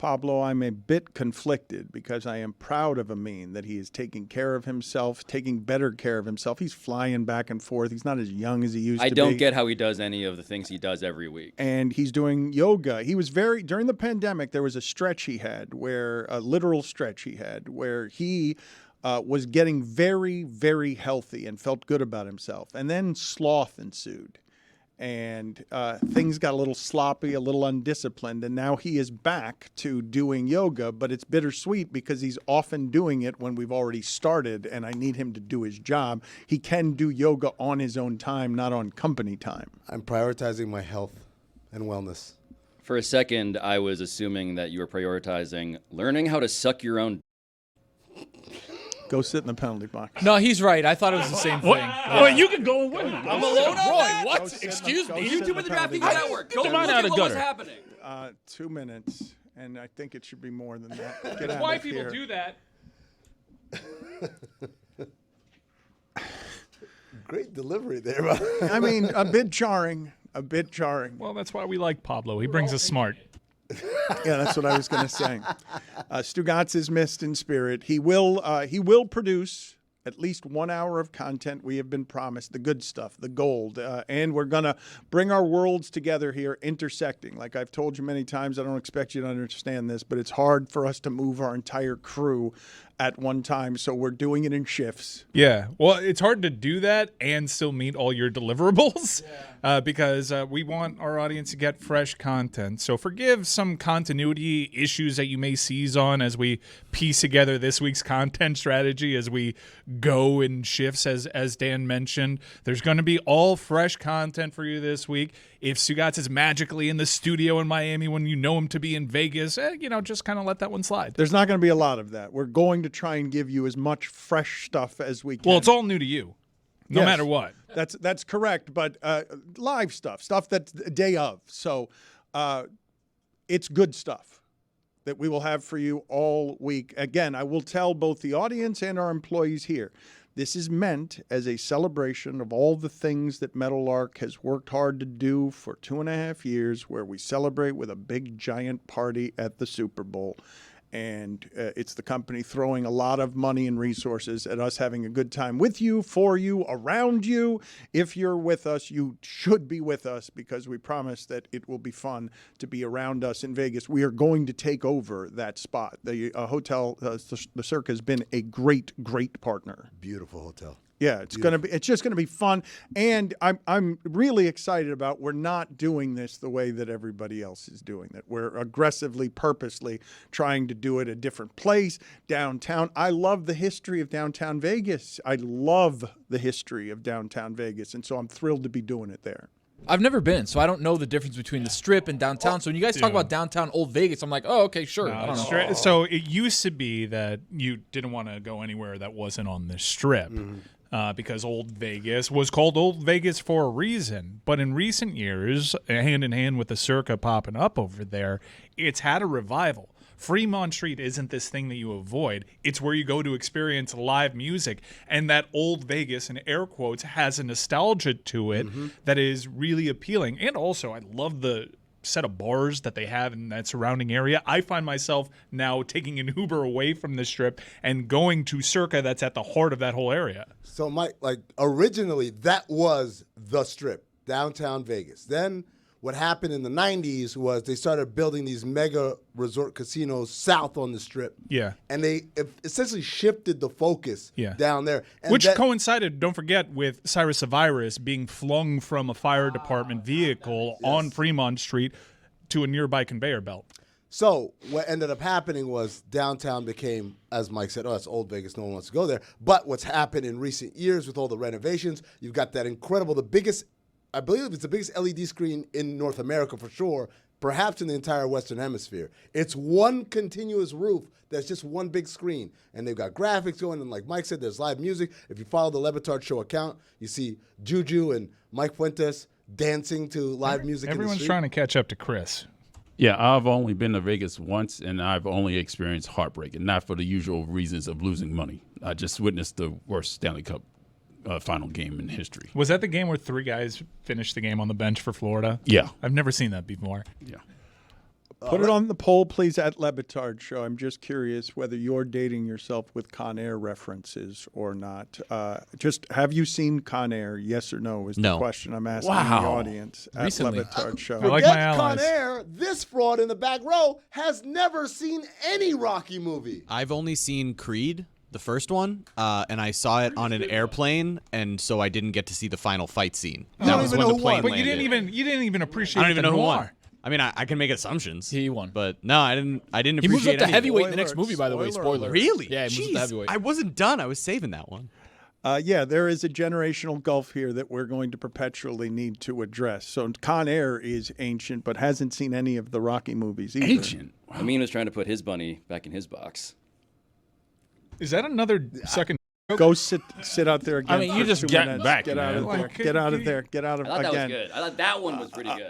Pablo, I'm a bit conflicted because I am proud of Amin that he is taking care of himself, taking better care of himself. He's flying back and forth. He's not as young as he used to be. I don't get how he does any of the things he does every week. And he's doing yoga. He was during the pandemic, there was a stretch he had a literal stretch he had where he was getting very, very healthy and felt good about himself. And then sloth ensued. And things got a little sloppy, a little undisciplined, and now he is back to doing yoga, but it's bittersweet because he's often doing it when we've already started, and I need him to do his job. He can do yoga on his own time, not on company time. I'm prioritizing my health and wellness. For a second, I was assuming that you were prioritizing learning how to suck your own. Go sit in the penalty box. No, he's right. I thought it was the same thing. Well, you can go away. I'm alone on that? What? Excuse me. YouTube and the DraftKings Network. Go Come look on at out of what was gutter. happening. 2 minutes, and I think it should be more than that. Get out Why of people here. do that? Great delivery there. I mean, a bit jarring. A bit jarring. Well, that's why we like Pablo. He brings us smart. Yeah, that's what I was going to say. Stugotz is missed in spirit. He will produce at least 1 hour of content. We have been promised the good stuff, the gold, and we're going to bring our worlds together here, intersecting. Like I've told you many times, I don't expect you to understand this, but it's hard for us to move our entire crew at one time, so we're doing it in shifts. Yeah. Well, it's hard to do that and still meet all your deliverables because we want our audience to get fresh content. So forgive some continuity issues that you may seize on as we piece together this week's content strategy as we go in shifts, as Dan mentioned. There's going to be all fresh content for you this week. If Stugotz is magically in the studio in Miami when you know him to be in Vegas, just kind of let that one slide. There's not going to be a lot of that. We're going to try and give you as much fresh stuff as we can. Well, it's all new to you, no matter what. That's correct, but live stuff that's the day of. So it's good stuff that we will have for you all week. Again, I will tell both the audience and our employees here, this is meant as a celebration of all the things that Meadowlark has worked hard to do for 2.5 years, where we celebrate with a big, giant party at the Super Bowl. And it's the company throwing a lot of money and resources at us having a good time with you, for you, around you. If you're with us, you should be with us because we promise that it will be fun to be around us in Vegas. We are going to take over that spot. The hotel, the Circa, has been a great, great partner. Beautiful hotel. Yeah, it's just gonna be fun, and I'm really excited about. We're not doing this the way that everybody else is doing it. We're aggressively, purposely trying to do it a different place, downtown. I love the history of downtown Vegas. I love the history of downtown Vegas, and so I'm thrilled to be doing it there. I've never been, so I don't know the difference between the Strip and downtown. So when you guys talk about downtown Old Vegas, I'm like, oh, okay, sure. I don't know. So it used to be that you didn't want to go anywhere that wasn't on the Strip. Because Old Vegas was called Old Vegas for a reason. But in recent years, hand in hand with the Circa popping up over there, it's had a revival. Fremont Street isn't this thing that you avoid. It's where you go to experience live music. And that Old Vegas, in air quotes, has a nostalgia to it that is really appealing. And also, I love the set of bars that they have in that surrounding area. I find myself now taking an Uber away from the Strip and going to Circa that's at the heart of that whole area. So, Mike, originally that was the Strip, downtown Vegas. Then what happened in the 90s was they started building these mega resort casinos south on the Strip. Yeah. And they essentially shifted the focus down there. And which coincided, don't forget, with Cyrus Avirus being flung from a fire department vehicle on Fremont Street to a nearby conveyor belt. So what ended up happening was downtown became, as Mike said, that's Old Vegas, no one wants to go there. But what's happened in recent years with all the renovations, you've got that incredible, I believe it's the biggest LED screen in North America for sure, perhaps in the entire Western Hemisphere. It's one continuous roof that's just one big screen. And they've got graphics going, and like Mike said, there's live music. If you follow the Le Batard Show account, you see Juju and Mike Fuentes dancing to live music in the Everyone's street. trying to catch up to Chris. Yeah, I've only been to Vegas once, and I've only experienced heartbreak, and not for the usual reasons of losing money. I just witnessed the worst Stanley Cup final game in history. Was that the game where 3 guys finished the game on the bench for Florida? Yeah. I've never seen that before. Yeah. Put it on the poll, please, at Le Batard Show. I'm just curious whether you're dating yourself with Con Air references or not. Just have you seen Con Air? Yes or no is the question I'm asking the audience at Recently. Le Batard Show. I like Forget my Con allies. Air, this fraud in the back row has never seen any Rocky movie. I've only seen Creed, the first one, and I saw it on an airplane, and so I didn't get to see the final fight scene. That don't was even when know the who plane won. But you landed. didn't even appreciate I don't even the know who noir. won. I mean, I can make assumptions. He won. But no, I didn't He appreciate moves up to any of it. heavyweight in the Spoiler next movie, by the way. spoiler Spoiler. alert. Really? Yeah, he moves up to Jeez, heavyweight. I wasn't done. I was saving that one. Yeah, there is a generational gulf here that we're going to perpetually need to address. So Con Air is ancient, but hasn't seen any of the Rocky movies either. Ancient. Amin was trying to put his bunny back in his box. Is that another second? Go sit out there again. I mean, you for just 2 get minutes. back, Get out of man. there. Get out of there. Get out I of thought that again. was good. I thought that one was pretty good.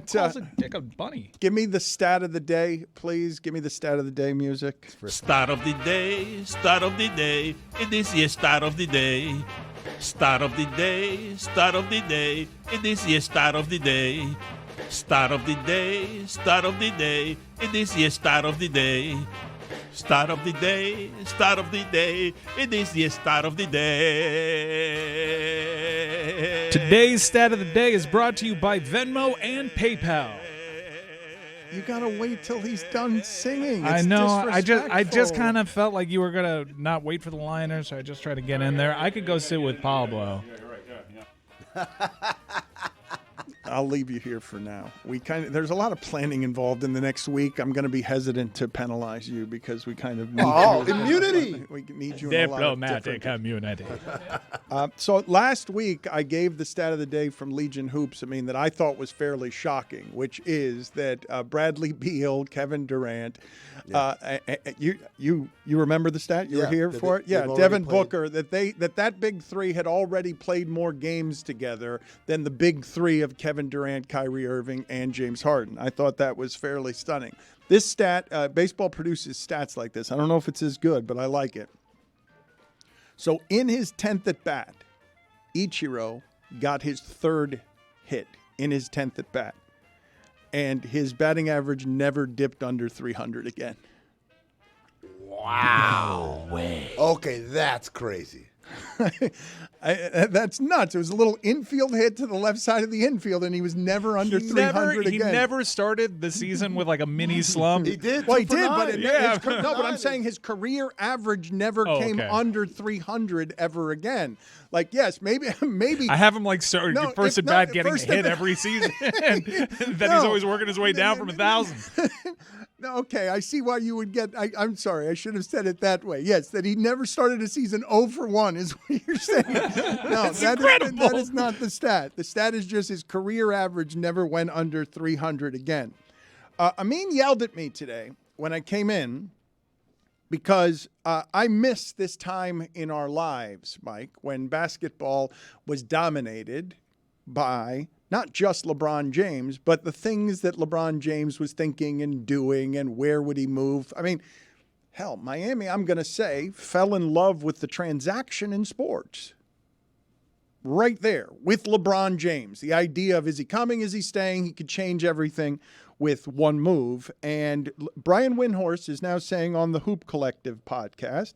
Calls a dick a bunny. Give me the stat of the day, please. Give me the stat of the day music. Start of the day, start of the day. It is the start of the day. Start of the day, start of the day. It is the start of the day. Start of the day, start of the day. It is the start of the day. Start of the day, start of the day. It is the start of the day. Today's stat of the day is brought to you by Venmo and PayPal. You gotta wait till he's done singing. I It's know. I just disrespectful. kind of felt like you were gonna not wait for the liner, so I just tried to get in there. I could go sit with Pablo. I'll leave you here for now. There's a lot of planning involved in the next week. I'm going to be hesitant to penalize you because we kind of need you. Immunity. We need you in a lot of Diplomatic different. immunity. So last week I gave the stat of the day from Legion Hoops. I mean that I thought was fairly shocking, which is that Bradley Beal, Kevin Durant. You remember the stat? You were here they've- for it. they've Yeah, already Devin played. Booker. That big three had already played more games together than the big three of Kevin Durant, Kyrie Irving, and James Harden. I thought that was fairly stunning. This stat, baseball produces stats like this. I don't know if it's as good, but I like it. So in his 10th at bat, Ichiro got his third hit in his 10th at bat. And his batting average never dipped under 300 again. Okay, that's crazy. That's nuts. It was a little infield hit to the left side of the infield, and he was never under 300 He again. never started the season with like a mini slump. He did. Well, he 2 for did, 9. but no. But I'm Nine. saying his career average never Oh, came okay. under 300 ever again. Like, yes, maybe. I have him like starting No, first it's at bat not- getting first hit at bat. every season. And then No. he's always working his way down from 1,000. No, okay, I see why you would get. I'm sorry, I should have said it that way. Yes, that he never started a season 0 for 1 is what you're saying. No, that is not the stat. The stat is just his career average never went under 300 again. Amin yelled at me today when I came in because I missed this time in our lives, Mike, when basketball was dominated by not just LeBron James, but the things that LeBron James was thinking and doing and where would he move. I mean, hell, Miami, I'm going to say, fell in love with the transaction in sports. Right there with LeBron James. The idea of is he coming, is he staying? He could change everything with one move. And Brian Windhorst is now saying on the Hoop Collective podcast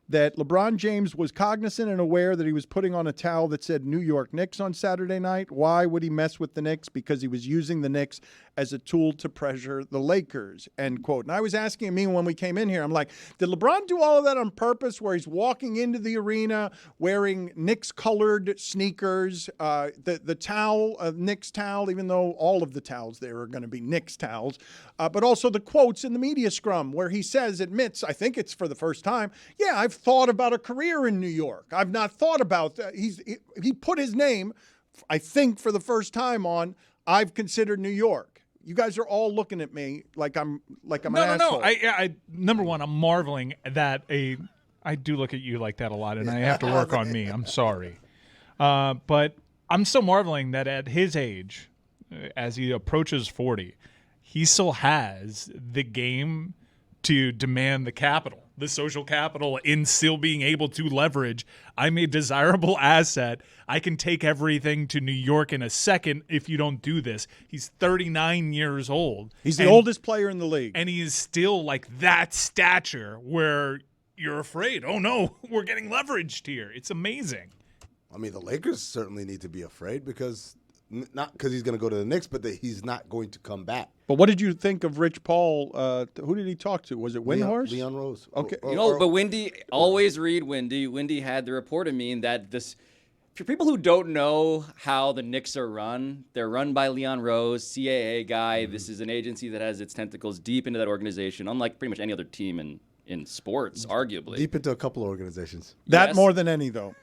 that LeBron James was cognizant and aware that he was putting on a towel that said New York Knicks on Saturday night. Why would he mess with the Knicks? Because he was using the Knicks as a tool to pressure the Lakers, end quote. And I was asking Amin when we came in here, I'm like, did LeBron do all of that on purpose where he's walking into the arena wearing Knicks-colored sneakers, the towel, Knicks towel, even though all of the towels there are going to be Knicks towels, but also the quotes in the media scrum where he admits, I think it's for the first time, yeah, I've thought about a career in New York. I've not thought about, he put his name, I think for the first time on, I've considered New York. You guys are all looking at me like I'm an asshole. No. I number one, I'm marveling that I do look at you like that a lot, and I have to work on me. I'm sorry. But I'm still marveling that at his age, as he approaches 40, he still has the game to demand the capital, the social capital, in still being able to leverage. I'm a desirable asset. I can take everything to New York in a second if you don't do this. He's 39 years old. He's the oldest player in the league. And he is still like that stature where you're afraid, oh no, we're getting leveraged here. It's amazing. I mean, the Lakers certainly need to be afraid because not because he's going to go to the Knicks, but that he's not going to come back. But what did you think of Rich Paul? Who did he talk to? Was it Windhorst? Leon Rose. Okay. But Wendy, always read Wendy. Wendy had the report, Amin, that this, for people who don't know how the Knicks are run, they're run by Leon Rose, CAA guy. Mm-hmm. This is an agency that has its tentacles deep into that organization, unlike pretty much any other team in sports, arguably. Deep into a couple of organizations. That Yes. more than any, though.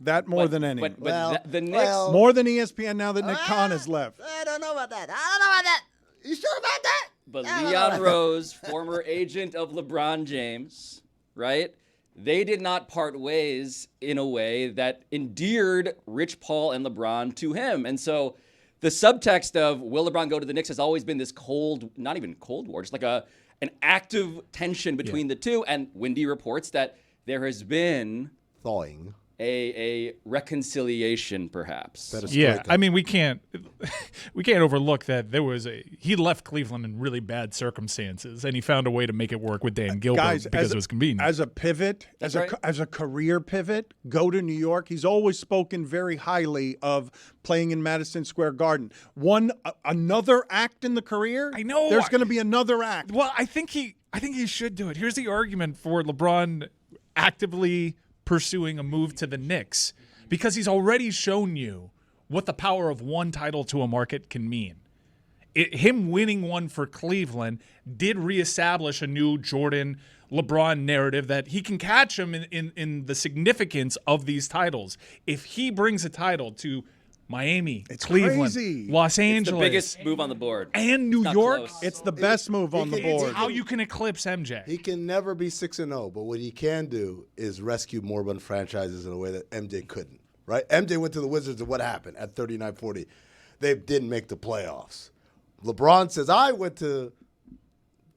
That more than any. But the Knicks. More than ESPN now that Nick Khan has left. I don't know about that. You sure about that? But Leon Rose, former agent of LeBron James, right? They did not part ways in a way that endeared Rich Paul and LeBron to him. And so the subtext of will LeBron go to the Knicks has always been this cold, not even Cold War, just like an active tension between the two. And Wendy reports that there has been Thawing. a reconciliation, perhaps. Yeah, I mean, we can't overlook that he left Cleveland in really bad circumstances, and he found a way to make it work with Dan Gilbert Guys, because it was convenient. As a pivot, as a career pivot, go to New York. He's always spoken very highly of playing in Madison Square Garden. Another act in the career? I know. There's going to be another act. Well, I think he should do it. Here's the argument for LeBron actively pursuing a move to the Knicks, because he's already shown you what the power of one title to a market can mean. Him winning one for Cleveland did reestablish a new Jordan LeBron narrative that he can catch him in the significance of these titles. If he brings a title to Miami, It's Cleveland, crazy. Los Angeles, It's the biggest move on the board. and New Not York, close. It's the best move on the it's board. how you can eclipse MJ. He can never be 6-0, but what he can do is rescue more run franchises in a way that MJ couldn't, right? MJ went to the Wizards, and what happened at 39-40? They didn't make the playoffs. LeBron says, I went to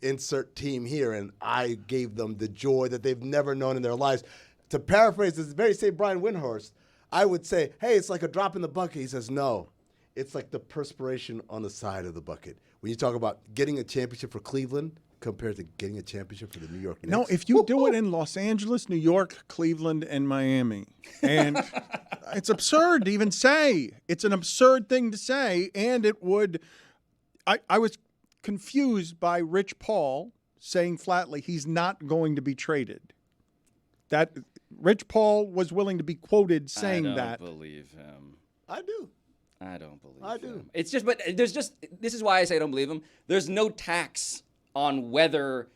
insert team here, and I gave them the joy that they've never known in their lives. To paraphrase this very same Brian Windhorst, I would say, hey, it's like a drop in the bucket. He says, no, it's like the perspiration on the side of the bucket. When you talk about getting a championship for Cleveland compared to getting a championship for the New York Knicks. No, if you do it in Los Angeles, New York, Cleveland, and Miami, and it's absurd to even say. It's an absurd thing to say, and it would. I was confused by Rich Paul saying flatly he's not going to be traded. That Rich Paul was willing to be quoted saying that. I don't believe him. I do. I don't believe I him. do. It's just, but there's just, this is why I say I don't believe him. There's no tax on whether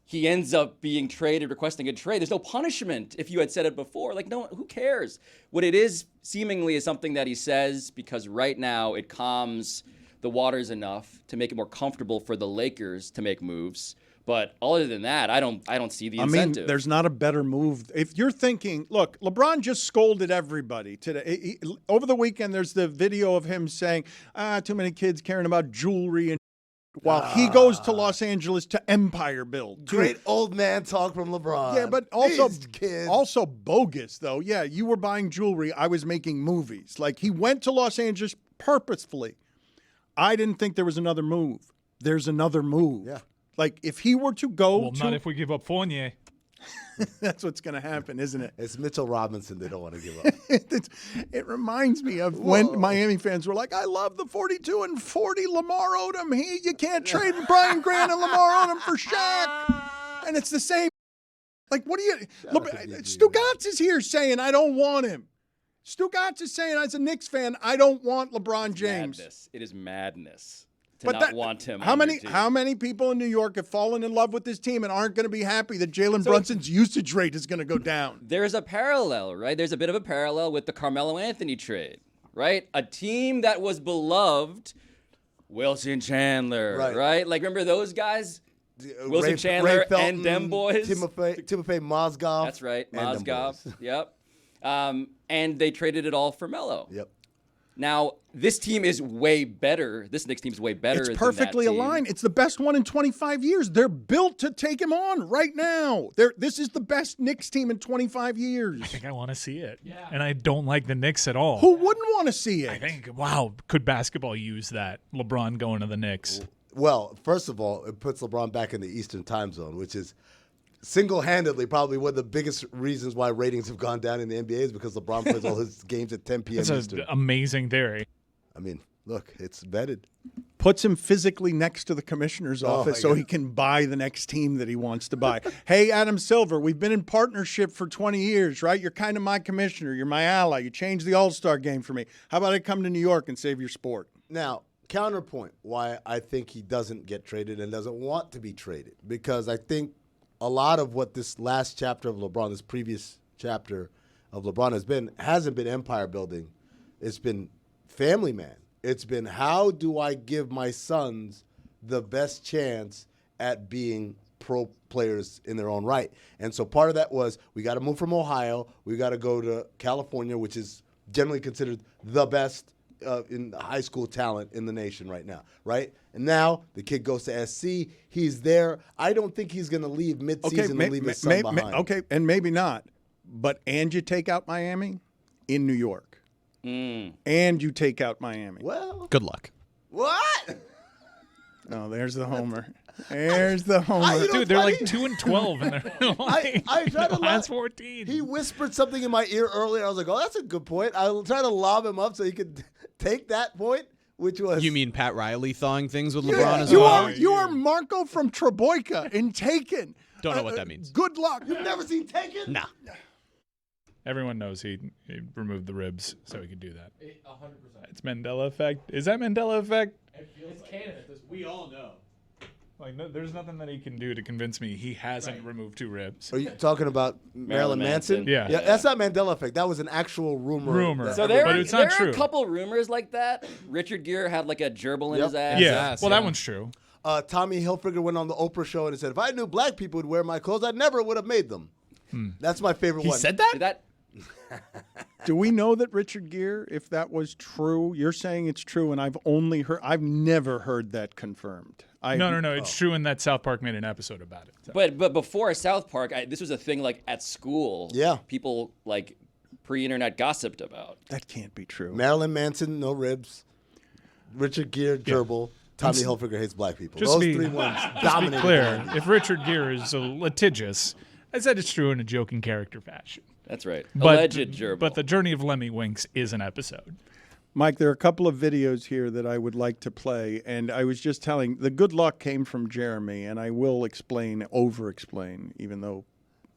he ends up being traded, requesting a trade. There's no punishment if you had said it before. Like, no, who cares? What it is seemingly is something that he says because right now it calms the waters enough to make it more comfortable for the Lakers to make moves. But other than that, I don't see the incentive. I mean, there's not a better move. If you're thinking, look, LeBron just scolded everybody today. Over the weekend, there's the video of him saying, too many kids caring about jewelry and while he goes to Los Angeles to empire build. Great old man talk from LeBron. Yeah, but also These kids. also bogus, though. Yeah, you were buying jewelry. I was making movies. Like, he went to Los Angeles purposefully. I didn't think there was another move. There's another move. Yeah. Like, if he were to go Well, to... not if we give up Fournier. That's what's going to happen, isn't it? It's Mitchell Robinson they don't want to give up. It reminds me of when Miami fans were like, I love the 42 and 40 Lamar Odom. You can't trade Brian Grant and Lamar Odom for Shaq. And it's the same. Like, what do you... Stugotz is here saying, I don't want him. Stugotz is saying, as a Knicks fan, I don't want LeBron James. Madness. It is madness to But not want him. How on many your team. how many people in New York have fallen in love with this team and aren't going to be happy that Jalen Brunson's usage rate is going to go down? There's a parallel, right? There's a bit of a parallel with the Carmelo Anthony trade, right? A team that was beloved, Wilson Chandler, right? Like, remember those guys? Wilson Chandler Ray Felton, and them boys. Timofey Mozgov. That's right, and them Mozgov. boys. Yep. And they traded it all for Melo. Yep. Now, this team is way better. This Knicks team is way better. It's than perfectly that team. aligned. It's the best one in 25 years. They're built to take him on right now. This is the best Knicks team in 25 years. I think I want to see it. Yeah. And I don't like the Knicks at all. Who wouldn't want to see it? I think, wow, could basketball use that? LeBron going to the Knicks. Well, first of all, it puts LeBron back in the Eastern time zone, which is single-handedly probably one of the biggest reasons why ratings have gone down in the NBA is because LeBron plays all his games at 10 p.m. That's Eastern. an amazing theory. I mean, look, it's vetted. Puts him physically next to the commissioner's office so he can buy the next team that he wants to buy. Hey, Adam Silver, we've been in partnership for 20 years, right? You're kind of my commissioner. You're my ally. You changed the All-Star game for me. How about I come to New York and save your sport? Now, counterpoint why I think he doesn't get traded and doesn't want to be traded, because I think a lot of what this last chapter of LeBron, this previous chapter of LeBron hasn't been empire building. It's been family man. It's been how do I give my sons the best chance at being pro players in their own right. And so part of that was we got to move from Ohio. We got to go to California, which is generally considered the best in high school talent in the nation right now, right? And now the kid goes to SC. He's there. I don't think he's going to leave midseason and leave his son behind. Okay, and maybe not. But you take out Miami in New York. And you take out Miami. Well, Good luck. what? Oh, there's the homer. There's the homer. You know, Dude, they're funny? like 2-12 in their I tried to last laugh. 14. He whispered something in my ear earlier. I was like, oh, that's a good point. I'll try to lob him up so he could take that point, which was... You mean Pat Riley thawing things with LeBron as You well? you are Marco from Treboika in Taken. Don't know what that means. Good luck. You've never seen Taken? Nah. Everyone knows he removed the ribs so he could do that. 100%. It's Mandela effect. Is that Mandela effect? It's canon. We all know. Like, no, there's nothing that he can do to convince me he hasn't removed 2 ribs. Are you talking about Marilyn Manson? Yeah. Yeah, that's not Mandela effect. That was an actual rumor. So there, But it's there not are true. a couple rumors like that. Richard Gere had like a gerbil in Yep. his ass. Yeah. ass, Well, yeah. that one's true. Tommy Hilfiger went on the Oprah show and said, if I knew black people would wear my clothes, I never would have made them. That's my favorite He one. said that? Did that Do we know that Richard Gere, if that was true, you're saying it's true, and I've never heard that confirmed. No. It's true in that South Park made an episode about it. So. But before South Park, this was a thing like at school. Yeah. People like pre-internet gossiped about. That can't be true. Marilyn Manson, no ribs. Richard Gere, gerbil. Tommy Hilfiger hates black people. Just Those be- 3 ones To be dominated. clear, if Richard Gere is a litigious, I said it's true in a joking character fashion. That's right. But, Alleged gerbil. But the Journey of Lemmy Winks is an episode. Mike, there are a couple of videos here that I would like to play, and I was just telling, the good luck came from Jeremy, and I will over-explain, even though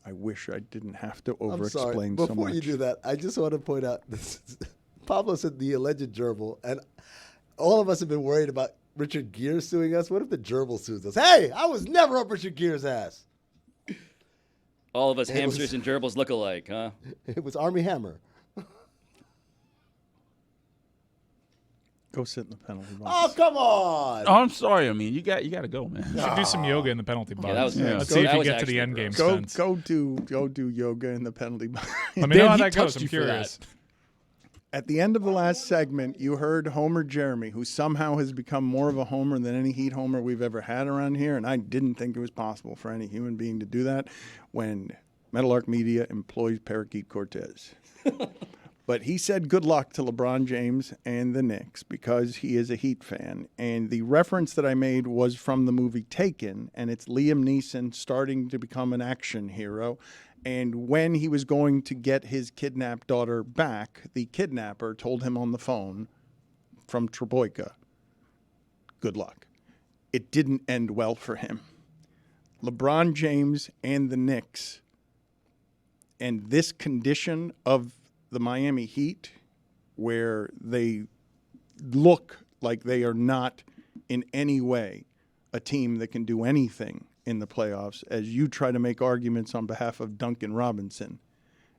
I wish I didn't have to I'm sorry. over-explain so much. Before you do that, I just want to point out this. Pablo said the alleged gerbil, and all of us have been worried about Richard Gere suing us. What if the gerbil sues us? Hey, I was never up Richard Gere's ass. All of us hamsters and gerbils look alike, huh? It was Army Hammer. Go sit in the penalty box. Oh, come on. Oh, I'm sorry. I mean, you got to go, man. You should do some yoga in the penalty box. that was gross. Let's see if That you was get to the actually end game gross. stunts. Go do yoga in the penalty box. Let me know Dan, how he that goes. touched I'm you for curious. At the end of the last segment, you heard Homer Jeremy, who somehow has become more of a homer than any Heat homer we've ever had around here, and I didn't think it was possible for any human being to do that when Meadowlark Media employs Parakeet Cortez. But he said good luck to LeBron James and the Knicks because he is a Heat fan. And the reference that I made was from the movie Taken, and it's Liam Neeson starting to become an action hero. And when he was going to get his kidnapped daughter back, the kidnapper told him on the phone from Treboika, good luck. It didn't end well for him. LeBron James and the Knicks and this condition of the Miami Heat, where they look like they are not in any way a team that can do anything in the playoffs, as you try to make arguments on behalf of Duncan Robinson,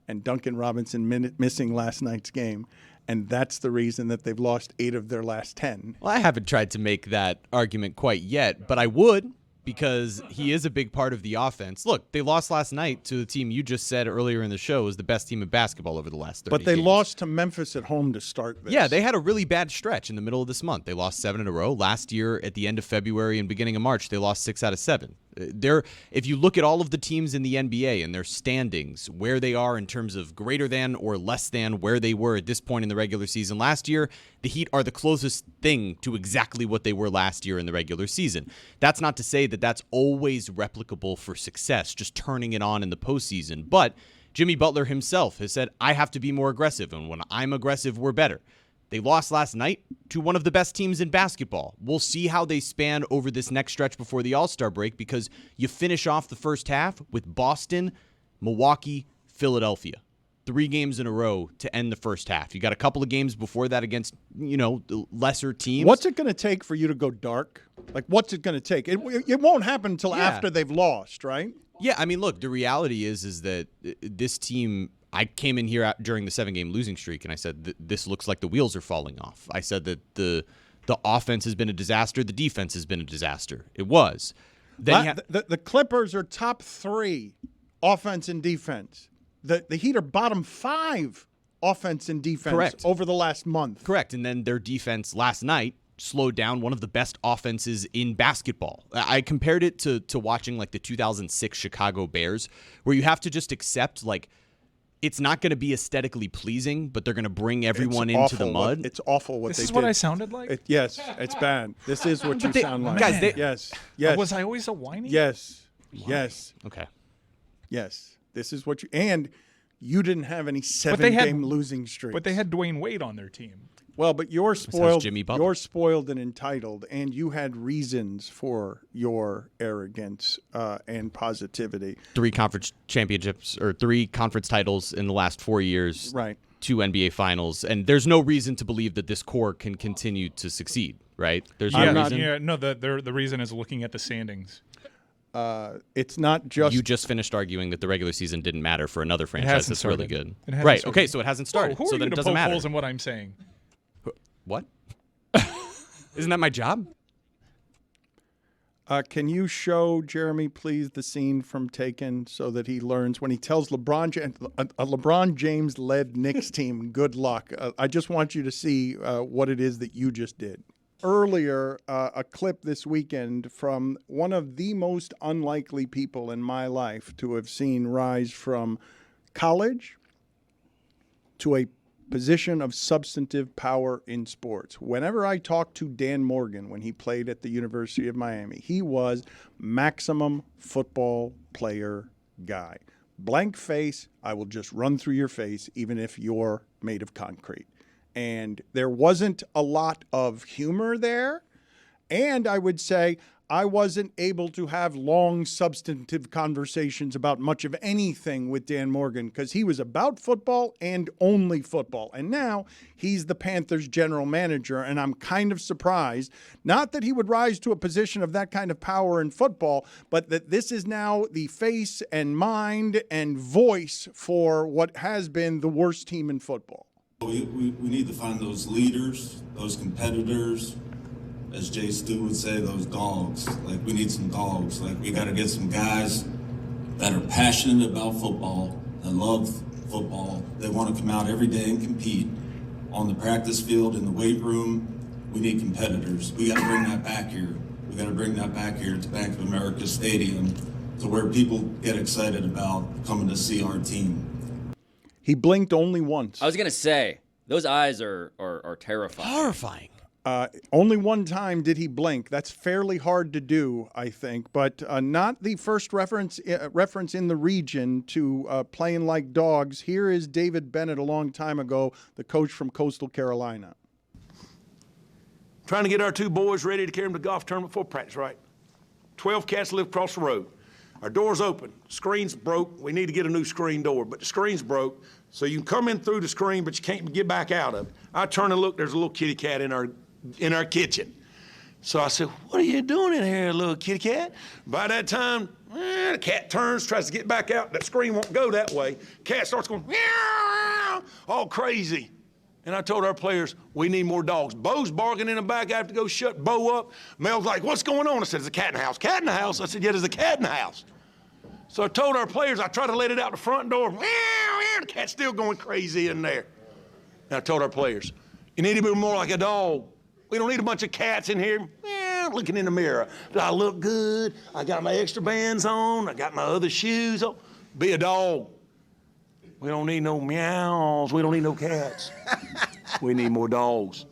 and Duncan Robinson missing last night's game, and that's the reason that they've lost 8 of their last 10. Well, I haven't tried to make that argument quite yet, but I would. because he is a big part of the offense. Look, they lost last night to the team you just said earlier in the show is the best team in basketball over the last 30 But they games. lost to Memphis at home to start this. Yeah, they had a really bad stretch in the middle of this month. They lost 7 in a row. Last year, at the end of February and beginning of March, they lost 6 out of 7. If you look at all of the teams in the NBA and their standings, where they are in terms of greater than or less than where they were at this point in the regular season last year, the Heat are the closest thing to exactly what they were last year in the regular season. That's not to say that that's always replicable for success, just turning it on in the postseason. But Jimmy Butler himself has said, I have to be more aggressive, and when I'm aggressive, we're better. They lost last night to one of the best teams in basketball. We'll see how they span over this next stretch before the All-Star break, because you finish off the first half with Boston, Milwaukee, Philadelphia. 3 games in a row to end the first half. You got a couple of games before that against, the lesser teams. What's it going to take for you to go dark? Like, what's it going to take? It won't happen until after they've lost, right? Yeah, I mean, look, the reality is that this team, I came in here during the 7-game losing streak, and I said, this looks like the wheels are falling off. I said that the offense has been a disaster. The defense has been a disaster. It was. Then the Clippers are top 3 offense and defense. The Heat are bottom 5 offense and defense over the last month. Correct. And then their defense last night slowed down one of the best offenses in basketball. I compared it to watching like the 2006 Chicago Bears, where you have to just accept it's not going to be aesthetically pleasing, but they're going to bring everyone into the mud. It's awful what they did. This is what I sounded like? Yes, it's bad. This is what you sound like. Guys, yes. Was I always a whiny? Yes. Okay. Yes. This is what and you didn't have any 7-game losing streaks. But they had Dwayne Wade on their team. Well, but you're spoiled. Jimmy Butler. You're spoiled and entitled, and you had reasons for your arrogance and positivity. 3 conference championships or 3 conference titles in the last 4 years. Right. 2 NBA finals, and there's no reason to believe that this core can continue to succeed. Right? There's no reason. The reason is looking at the standings. It's not just You just finished arguing that the regular season didn't matter for another franchise that's really good. It hasn't Right. started. Okay, so it hasn't started. Who are so you then it to doesn't poke matter. holes in what I'm saying? What? Isn't that my job? Can you show Jeremy, please, the scene from Taken so that he learns when he tells LeBron James-led Knicks team, good luck. I just want you to see what it is that you just did. Earlier, a clip this weekend from one of the most unlikely people in my life to have seen rise from college to a position of substantive power in sports. Whenever I talked to Dan Morgan when he played at the University of Miami, he was maximum football player guy. Blank face, I will just run through your face even if you're made of concrete. And there wasn't a lot of humor there. And I would say I wasn't able to have long, substantive conversations about much of anything with Dan Morgan because he was about football and only football. And now he's the Panthers general manager, and I'm kind of surprised, not that he would rise to a position of that kind of power in football, but that this is now the face and mind and voice for what has been the worst team in football. We need to find those leaders, those competitors, as Jay Stu would say, those dogs. Like, we need some dogs. Like, we got to get some guys that are passionate about football, that love football. They want to come out every day and compete on the practice field, in the weight room. We need competitors. We got to bring that back here. We got to bring that back here to Bank of America Stadium, to where people get excited about coming to see our team. He blinked only once. I was gonna say those eyes are terrifying. Horrifying. Only one time did he blink. That's fairly hard to do, I think, but not the first reference in the region to playing like dogs. Here is David Bennett a long time ago, the coach from Coastal Carolina. Trying to get our 2 boys ready to carry them to golf tournament before practice, right? 12 cats live across the road. Our door's open. Screen's broke. We need to get a new screen door, but the screen's broke, so you can come in through the screen, but you can't get back out of it. I turn and look, there's a little kitty cat in our kitchen. So I said, what are you doing in here, little kitty cat? By that time, the cat turns, tries to get back out. That screen won't go that way. Cat starts going, meow, all crazy. And I told our players, we need more dogs. Bo's barking in the back. I have to go shut Bo up. Mel's like, what's going on? I said, there's a cat in the house. Cat in the house? I said, yeah, there's a cat in the house. So I told our players, I tried to let it out the front door. Meow, meow, the cat's still going crazy in there. And I told our players, you need to be more like a dog. We don't need a bunch of cats in here looking in the mirror. Do I look good? I got my extra bands on. I got my other shoes on. Be a dog. We don't need no meows. We don't need no cats. We need more dogs.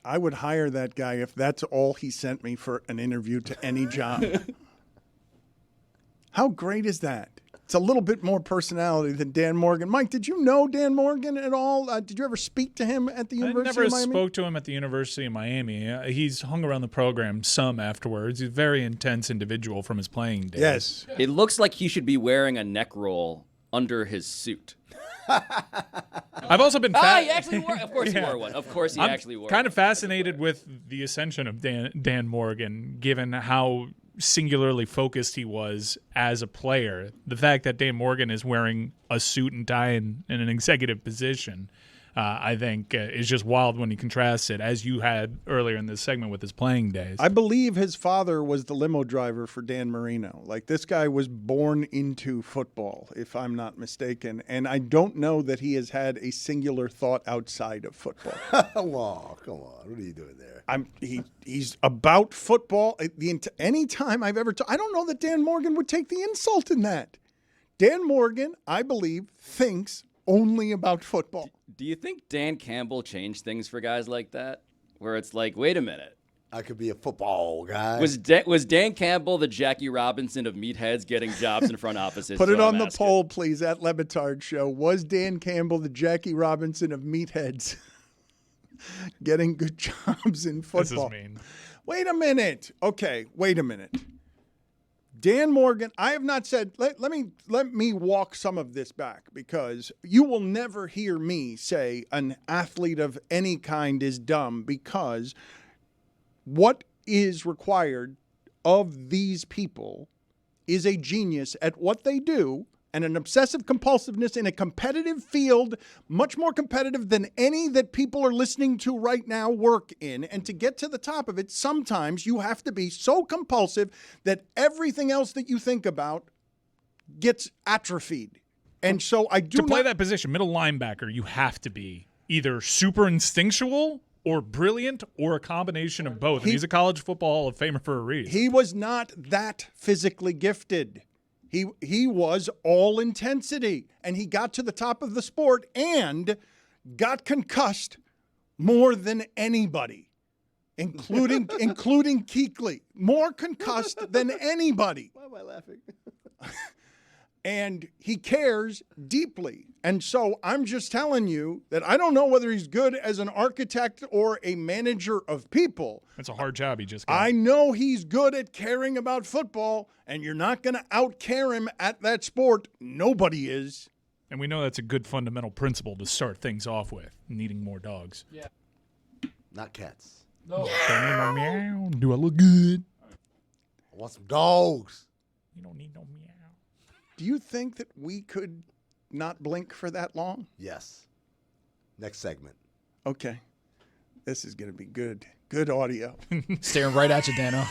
I would hire that guy if that's all he sent me for an interview to any job. How great is that? It's a little bit more personality than Dan Morgan. Mike, did you know Dan Morgan at all? Did you ever speak to him at the University of Miami? I never spoke to him at the University of Miami. He's hung around the program some afterwards. He's a very intense individual from his playing days. Yes. It looks like he should be wearing a neck roll under his suit. I've also been. He actually wore. Of course, he wore one. Of course, he I'm actually wore. Kind of fascinated with the ascension of Dan Morgan, given how singularly focused he was as a player. The fact that Dan Morgan is wearing a suit and tie in an executive position, I think, is just wild when he contrasts it, as you had earlier in this segment, with his playing days. I believe his father was the limo driver for Dan Marino. Like, this guy was born into football, if I'm not mistaken. And I don't know that he has had a singular thought outside of football. Come on. What are you doing there? He's about football. Any time I've ever I don't know that Dan Morgan would take the insult in that. Dan Morgan, I believe, thinks only about football. Do you think Dan Campbell changed things for guys like that? Where it's like, wait a minute. I could be a football guy. Was Dan Campbell the Jackie Robinson of meatheads getting jobs in front offices? Put it on the poll, please, at Le Batard Show. Was Dan Campbell the Jackie Robinson of meatheads getting good jobs in football? This is mean. Wait a minute. Okay, wait a minute. Dan Morgan, I have not said, let me walk some of this back, because you will never hear me say an athlete of any kind is dumb, because what is required of these people is a genius at what they do and an obsessive compulsiveness in a competitive field, much more competitive than any that people are listening to right now work in. And to get to the top of it, sometimes you have to be so compulsive that everything else that you think about gets atrophied. And so I do to play that position, middle linebacker, you have to be either super instinctual or brilliant or a combination of both. And he's a college football Hall of Famer for a reason. He was not that physically gifted. He was all intensity, and he got to the top of the sport and got concussed more than anybody, including Kuechly. More concussed than anybody. Why am I laughing? And he cares deeply. And so I'm just telling you that I don't know whether he's good as an architect or a manager of people. That's a hard job he just got. I know he's good at caring about football, and you're not going to out-care him at that sport. Nobody is. And we know that's a good fundamental principle to start things off with, needing more dogs. Yeah. Not cats. No. Meow. Do I look good? I want some dogs. You don't need no meow. Do you think that we could not blink for that long? Yes. Next segment. Okay. This is going to be good. Good audio. Staring right at you, Dano.